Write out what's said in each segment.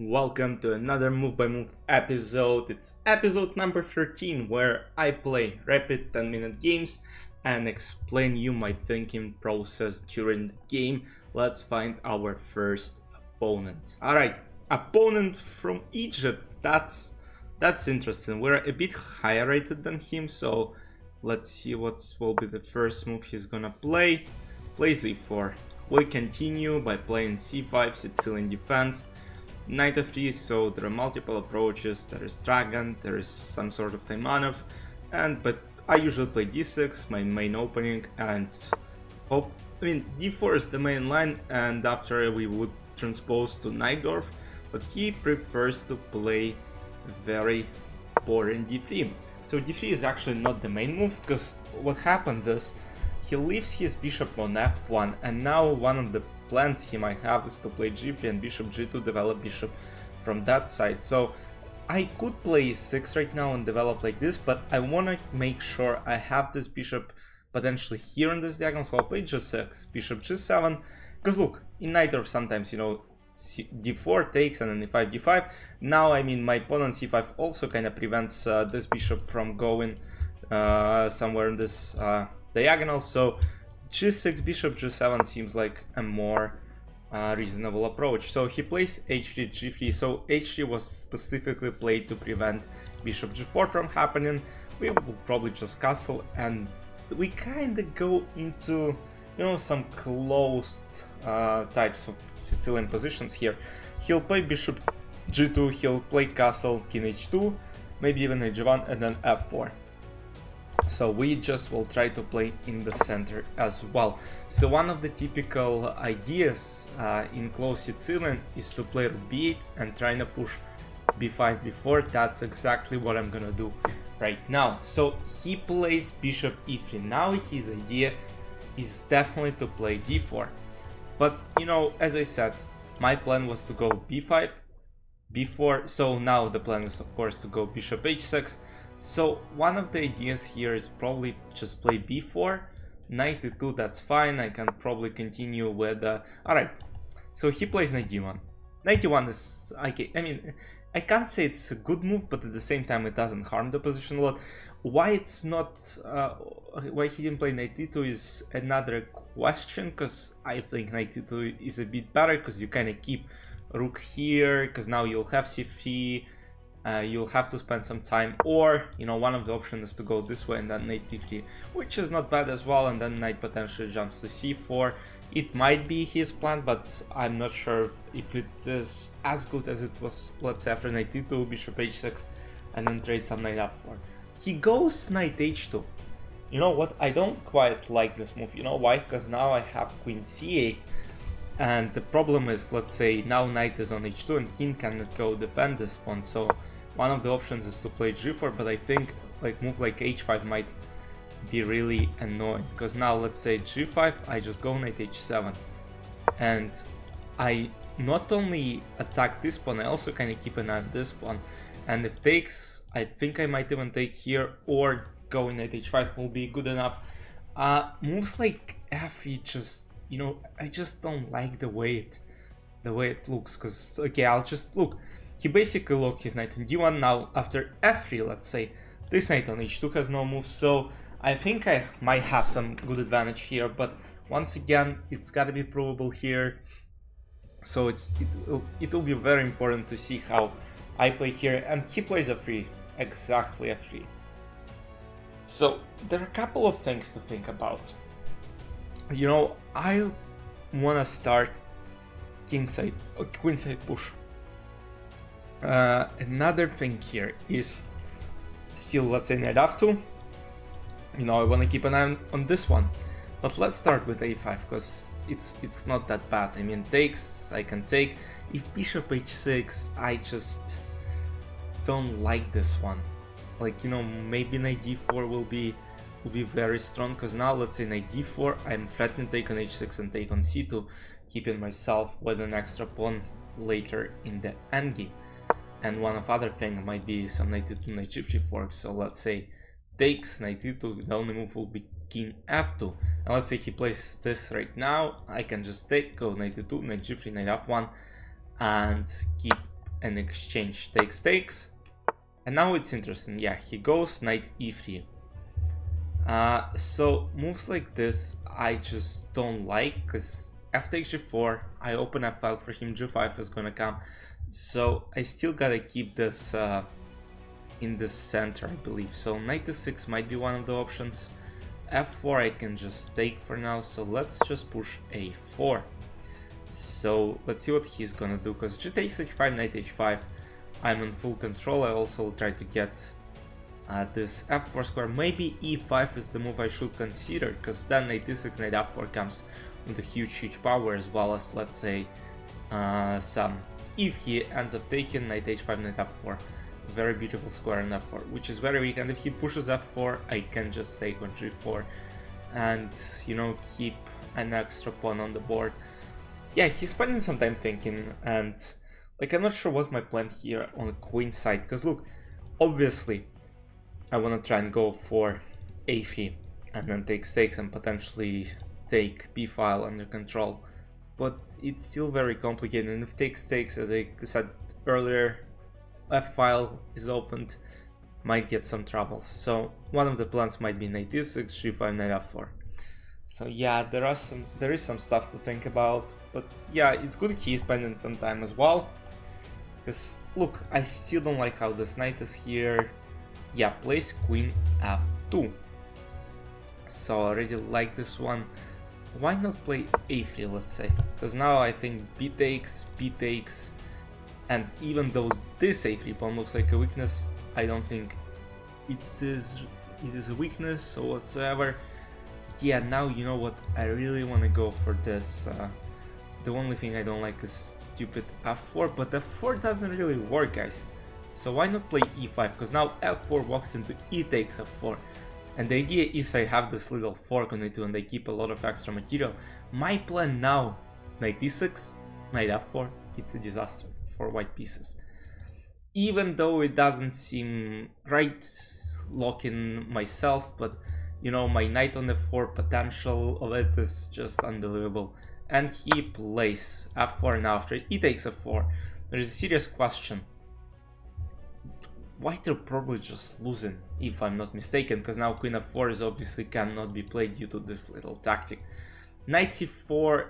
Welcome to another move by move episode. It's episode number 13 where I play rapid 10-minute games and explain you my thinking process during the game. Let's find our first opponent. Alright, opponent from Egypt. That's interesting. We're a bit higher rated than him, so let's see what will be the first move he's gonna play. Play z4. We continue by playing c5, Sicilian defense. Knight f3, so there are multiple approaches, there is dragon, there is some sort of Taimanov, but I usually play d6, my main opening, and d4 is the main line, and after we would transpose to Najdorf, but he prefers to play very boring d3. So d3 is actually not the main move, because what happens is he leaves his bishop on f1, and now one of the plans he might have is to play g3 and bishop g2, develop bishop from that side. So I could play e6 right now and develop like this, but I want to make sure I have this bishop potentially here in this diagonal, so I'll play g6, bishop g7, because look, in Najdorf sometimes, d4 takes and then e5, d5. Now, my opponent c5 also kind of prevents this bishop from going somewhere in this diagonal, so g6, bishop g7 seems like a more reasonable approach. So he plays h3, g3, so h3 was specifically played to prevent bishop g4 from happening. We will probably just castle, and we kind of go into, some closed types of Sicilian positions here. He'll play bishop g2, he'll play castle, king h2, maybe even h1, and then f4. So we just will try to play in the center as well. So one of the typical ideas in close Sicilian is to play b8 and trying to push b5 before. That's exactly what I'm gonna do right now. So he plays bishop e3. Now his idea is definitely to play d4. But as I said, my plan was to go b5, b4. So now the plan is of course to go bishop h6. So one of the ideas here is probably just play b4, knight e2, that's fine, I can probably continue with... Alright, so he plays knight d1. Knight d1 is... okay, I can't say it's a good move, but at the same time it doesn't harm the position a lot. Why it's not... why he didn't play knight d2 is another question, because I think knight d2 is a bit better, because you kind of keep rook here, because now you'll have c3, you'll have to spend some time, or one of the options is to go this way and then knight d3, which is not bad as well, and then knight potentially jumps to c4. It might be his plan, but I'm not sure if it is as good as it was, let's say, after knight d2, bishop h6, and then trade some knight f4. He goes knight h2. You know what, I don't quite like this move. You know why? Because now I have queen c8, and the problem is, let's say, now knight is on h2 and king cannot go defend this pawn, so one of the options is to play g4, but I think move like h5 might be really annoying, because now let's say g5, I just go knight h7, and I not only attack this pawn, I also kind of keep an eye on this pawn, and if takes, I think I might even take here, or going knight h5 will be good enough. Moves like f3 just, I just don't like the way it looks, because okay, I'll just look. He basically locked his knight on d1. Now after f3, let's say, this knight on h2 has no moves, so I think I might have some good advantage here, but once again, it's gotta be provable here, so it will be very important to see how I play here, and he plays f3, exactly f3. So there are a couple of things to think about. I wanna start kingside or queenside push. Another thing here is still, let's say, knight f2. I want to keep an eye on this one, but let's start with a5, because it's not that bad. Takes, I can take. If bishop h6, I just don't like this one. Maybe knight d4 will be very strong, because now let's say knight d4, I'm threatening to take on h6 and take on c2, keeping myself with an extra pawn later in the endgame. And one of other thing might be some knight e2, knight g3 fork. So let's say takes, knight e2, the only move will be king f2. And let's say he plays this right now, I can just take, go knight e2, knight g3, knight f1, and keep and exchange takes. And now it's interesting. Yeah, he goes knight e3. So moves like this I just don't like, because f takes g4, I open f file for him, g5 is gonna come. So I still gotta keep this in the center, I believe. So knight e6 might be one of the options. f4 I can just take for now, so let's just push a4. So let's see what he's gonna do, because g takes h5, knight h5, I'm in full control. I also try to get this f4 square. Maybe e5 is the move I should consider, because then knight e6, knight f4 comes with a huge power, as well as, let's say, some, if he ends up taking knight h5, knight f4, very beautiful square on f4, which is very weak. And if he pushes f4, I can just take on g4 and, you know, keep an extra pawn on the board. Yeah, he's spending some time thinking, and like, I'm not sure what's my plan here on the queen side, because look, obviously I want to try and go for a3 and then take stakes and potentially take b file under control, but it's still very complicated. And if take stakes, as I said earlier, f file is opened, might get some troubles. So one of the plans might be knight e6, g5, knight f4. So yeah, there is some stuff to think about, but yeah, it's good he's spending some time as well. Because look, I still don't like how this knight is here. Yeah, plays queen f2. So I already like this one. Why not play a3, let's say? Because now I think b takes, and even though this a3 pawn looks like a weakness, I don't think it is a weakness or whatsoever. Yeah, now you know what, I really want to go for this. The only thing I don't like is stupid f4, but f4 doesn't really work, guys. So why not play e5, because now f4 walks into e takes f4. And the idea is I have this little fork on it and I keep a lot of extra material. My plan now, knight e6, knight f4, it's a disaster for white pieces. Even though it doesn't seem right locking myself, but you know, my knight on f4 potential of it is just unbelievable. And he plays f4, now after e takes f4, there's a serious question. White are probably just losing, if I'm not mistaken, because now queen f4 is obviously cannot be played due to this little tactic. Knight c4,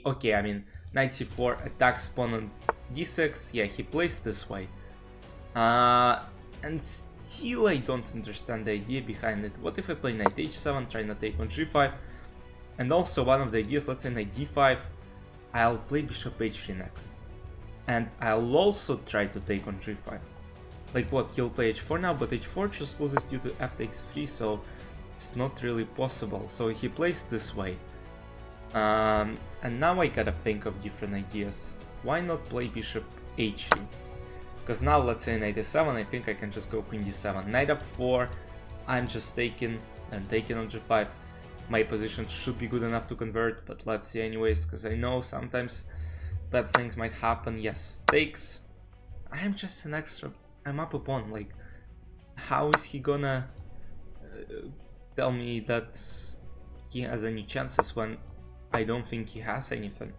okay, I mean, knight c4 attacks pawn on d6, yeah, he plays this way. And still I don't understand the idea behind it. What if I play knight h7, trying to take on g5? And also one of the ideas, let's say knight d5, I'll play bishop h3 next. And I'll also try to take on g5. Like what, he'll play h4 now, but h4 just loses due to f takes 3, so it's not really possible. So he plays this way. And now I gotta think of different ideas. Why not play bishop h3? Because now, let's say knight f7, I think I can just go queen d7. Knight f4, I'm just taking and taking on g5. My position should be good enough to convert, but let's see anyways, because I know sometimes bad things might happen. Yes, takes. I'm just an extra. I'm up a pawn. Like, how is he gonna tell me that he has any chances when I don't think he has anything?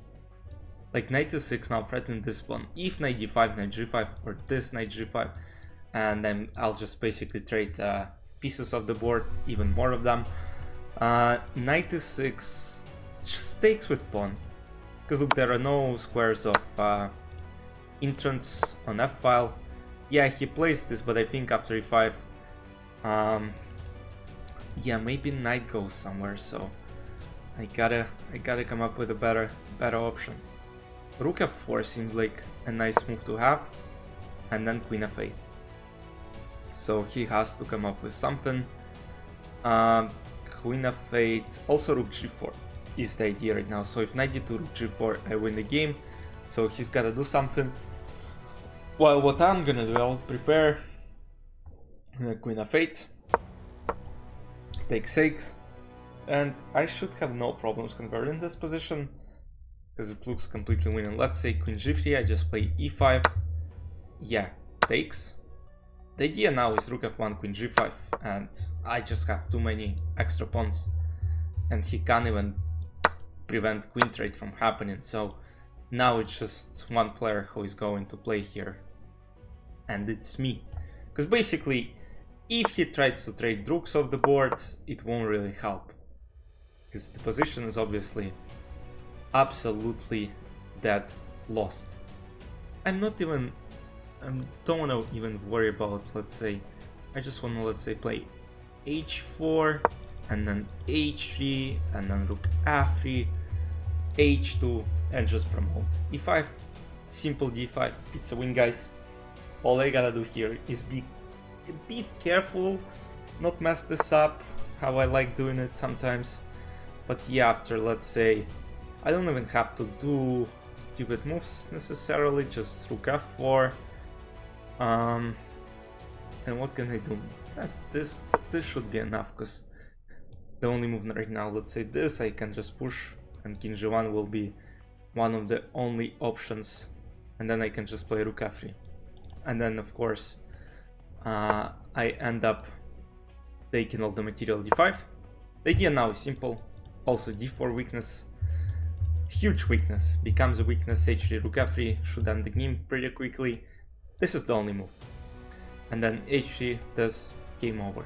Like, knight e6 now threatening this pawn. If knight d5, knight g5, or this knight g5, and then I'll just basically trade pieces of the board, even more of them. Knight e6 just takes with pawn. Because look, there are no squares of entrance on f file. Yeah, he plays this, but I think after e5, yeah, maybe knight goes somewhere. So I gotta come up with a better option. Rook f4 seems like a nice move to have, and then queen f8. So he has to come up with something. Queen f8, also rook g4 is the idea right now. So if knight d2, rook g4, I win the game. So he's gotta do something. Well, what I'm gonna do, I'll prepare queen f8, take 6, and I should have no problems converting this position, because it looks completely winning. Let's say queen g3, I just play e5, yeah, takes. The idea now is rook f1, queen g5, and I just have too many extra pawns, and he can't even prevent queen trade from happening. So Now it's just one player who is going to play here, and it's me. Because basically, if he tries to trade rooks off the board, it won't really help. Because the position is obviously absolutely dead lost. I don't want to even worry about, let's say, I just want to, let's say, play h4, and then h3, and then rook f3, h2, and just promote. e5, simple d5, it's a win, guys. All I gotta do here is be a bit careful, not mess this up, how I like doing it sometimes. But yeah, after, let's say, I don't even have to do stupid moves necessarily, just rook f4. And what can I do? This should be enough, because the only move right now, let's say this, I can just push, and king g1 will be one of the only options, and then I can just play rook f3. And then, of course, I end up taking all the material d5. The idea now is simple. Also d4 weakness, huge weakness, becomes a weakness. h3, rook f3 should end the game pretty quickly. This is the only move. And then h3 does game over.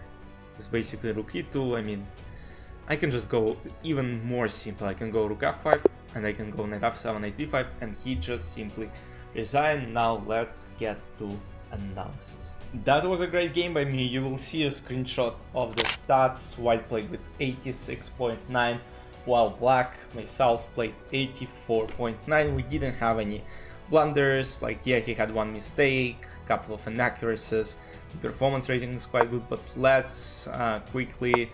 It's basically rook e2. I mean, I can just go even more simple. I can go rook f5, and I can go knight f7, knight d5, and he just simply resigned. Now let's get to analysis. That was a great game by me. You will see a screenshot of the stats. White played with 86.9, while black, myself, played 84.9. We didn't have any blunders. Like, yeah, he had one mistake, couple of inaccuracies. The performance rating is quite good, but let's quickly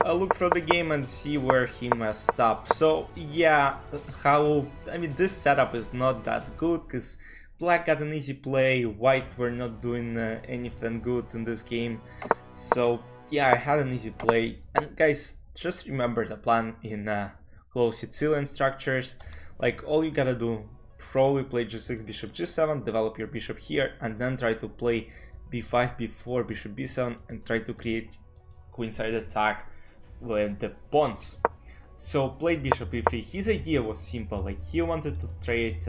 look through the game and see where he messed up. So yeah, this setup is not that good, because black got an easy play, white were not doing anything good in this game. So yeah, I had an easy play. And guys, just remember the plan in close Sicilian structures. Like, all you gotta do, probably play g6, bishop g7, develop your bishop here, and then try to play b5, b4, bishop b7, and try to create queenside attack with the pawns. So played bishop e3. His idea was simple, like he wanted to trade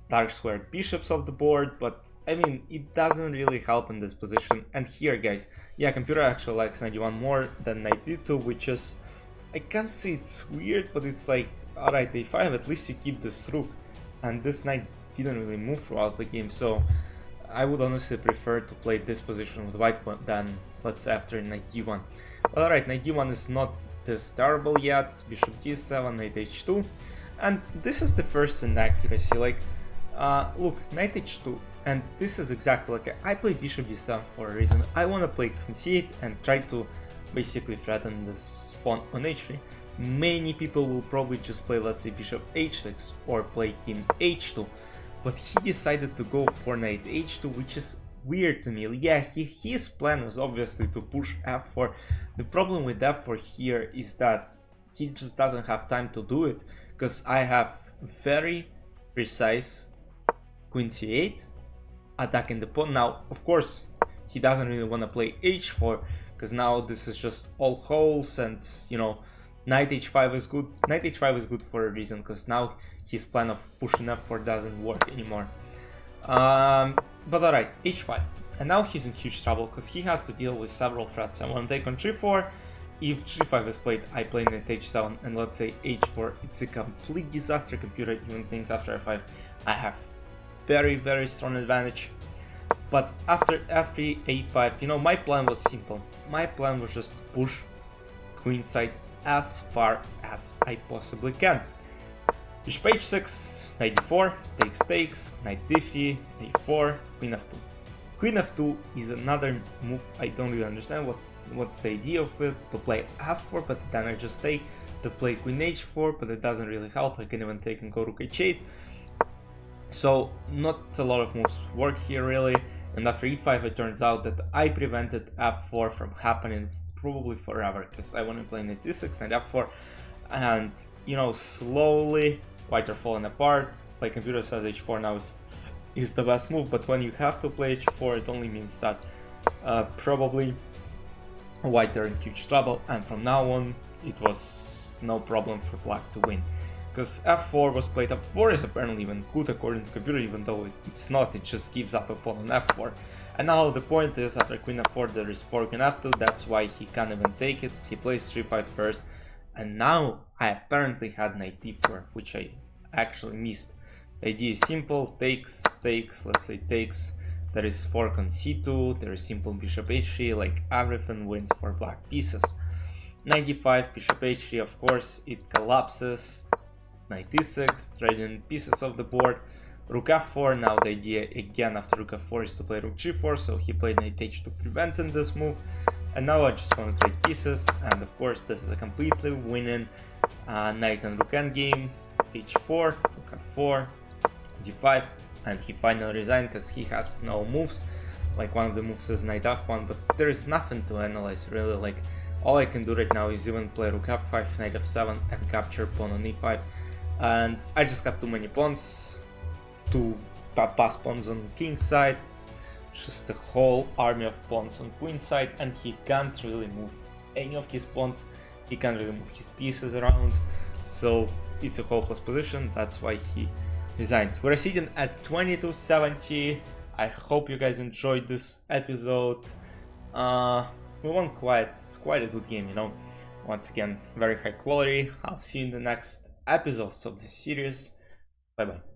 dark squared bishops off the board, but I mean, it doesn't really help in this position. And here, guys, yeah, computer actually likes knight e1 more than knight e2, which is, I can't say it's weird, but it's like, alright, a5, at least you keep this rook, and this knight didn't really move throughout the game. So I would honestly prefer to play this position with white than, let's say, after knight d1. Alright, knight d1 is not this terrible yet. Bishop d7, knight h2, and this is the first inaccuracy. Like, look, knight h2, and this is exactly like I play bishop d7 for a reason. I want to play queen c8 and try to basically threaten this pawn on h3. Many people will probably just play, let's say, bishop h6 or play king h2, but he decided to go for knight h2, which is weird to me. Yeah, his plan was obviously to push f4. The problem with f4 here is that he just doesn't have time to do it, because I have very precise queen c8 attacking the pawn. Now, of course, he doesn't really want to play h4, because now this is just all holes, and you know, knight h5 is good. Knight h5 is good for a reason, because now his plan of pushing f4 doesn't work anymore. But alright, h5, and now he's in huge trouble, because he has to deal with several threats. I want to take on g4. If g5 is played, I play knight h7, and let's say h4. It's a complete disaster. Computer even thinks after f5 I have very strong advantage. But after f3, a5, you know, my plan was simple. My plan was just to push queenside as far as I possibly can. Bishop h6, knight d4, takes, knight d3, a4, queen f2. Queen f2 is another move I don't really understand. What's the idea of it? To play f4, but then I just take, to play queen h4, but it doesn't really help. I can even take and go rook h8. So not a lot of moves work here really. And after e5, it turns out that I prevented f4 from happening probably forever, because I want to play knight d6, knight f4, and you know, slowly white are falling apart. Like, computer says h4 now is the best move, but when you have to play h4, it only means that probably white are in huge trouble, and from now on it was no problem for black to win. because f4 was played. f4 is apparently even good according to computer, even though it's not, it just gives up a pawn on f4. And now the point is, after queen f4 there is fork in f2, that's why he can't even take it. He plays 3-5 first, and now I apparently had knight d4, which I actually missed. The idea is simple, takes, let's say takes, there is fork on c2, there is simple bishop h3, like everything wins for black pieces. Knight d5, bishop h3, of course, it collapses, knight d6, trading pieces of the board, rook f4. Now the idea again after rook f4 is to play rook g4, so he played knight h2 preventing this move. And now I just want to trade pieces, and of course this is a completely winning knight and rook endgame, h4, rook f4, d5, and he finally resigned because he has no moves. Like one of the moves is knight f1, but there is nothing to analyze really. Like all I can do right now is even play rook f5, knight f7, and capture pawn on e5. And I just have too many pawns, to pass pawns on king side, just a whole army of pawns on queen side, and he can't really move any of his pawns, he can't really move his pieces around, so it's a hopeless position. That's why he resigned. We're sitting at 2270. I hope you guys enjoyed this episode. We won quite a good game, you know. Once again, very high quality. I'll see you in the next episodes of this series. Bye bye.